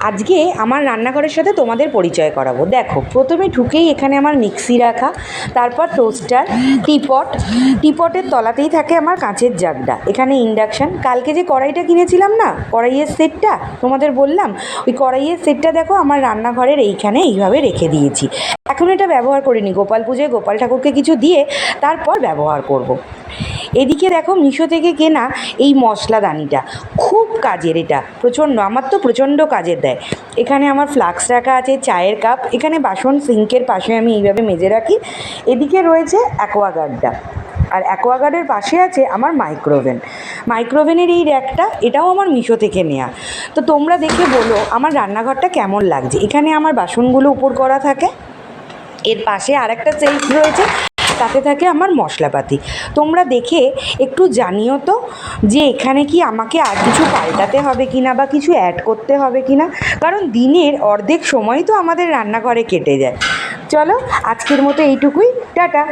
আজকে আমার রান্নাঘরের সাথে তোমাদের পরিচয় করাবো। দেখো, প্রথমে ঢুকেই এখানে আমার মিক্সি রাখা, তারপর টোস্টার, টিপটের তলাতেই থাকে আমার কাঁচের জাগটা, এখানে ইন্ডাকশান। কালকে যে কড়াইটা কিনেছিলাম না, কড়াইয়ের সেটটা তোমাদের বললাম, ওই কড়াইয়ের সেটটা দেখো আমার রান্নাঘরের এইখানে এইভাবে রেখে দিয়েছি। এখন এটা ব্যবহার করিনি, গোপাল পুজোয় গোপাল ঠাকুরকে কিছু দিয়ে তারপর ব্যবহার করব। এদিকে দেখো, মিশো থেকে কেনা এই মশলাদানিটা খুব কাজের, এটা প্রচণ্ড, আমার তো প্রচণ্ড কাজের দেয়। এখানে আমার ফ্লাক্স রাখা আছে, চায়ের কাপ, এখানে বাসন সিঙ্কের পাশে আমি এইভাবে মেজে রাখি। এদিকে রয়েছে অ্যাকোয়াগার্ডটা, আর অ্যাকোয়াগার্ডের পাশে আছে আমার মাইক্রোওভেনের এই র্যাকটা, এটাও আমার মিশো থেকে নেওয়া। তো তোমরা দেখে বলো আমার রান্নাঘরটা কেমন লাগছে। এখানে আমার বাসনগুলো উপর করা থাকে, এর পাশে আর একটা সেলফ রয়েছে, তাতে থাকে আমার মশলাপাতি। তোমরা দেখে একটু জানিও তো যে এখানে কি আমাকে আর কিছু পাল্টাতে হবে কি না, বা কিছু অ্যাড করতে হবে কি না, কারণ দিনের অর্ধেক সময় তো আমাদের রান্নাঘরে কেটে যায়। চলো, আজকের মতো এইটুকুই, টাটা।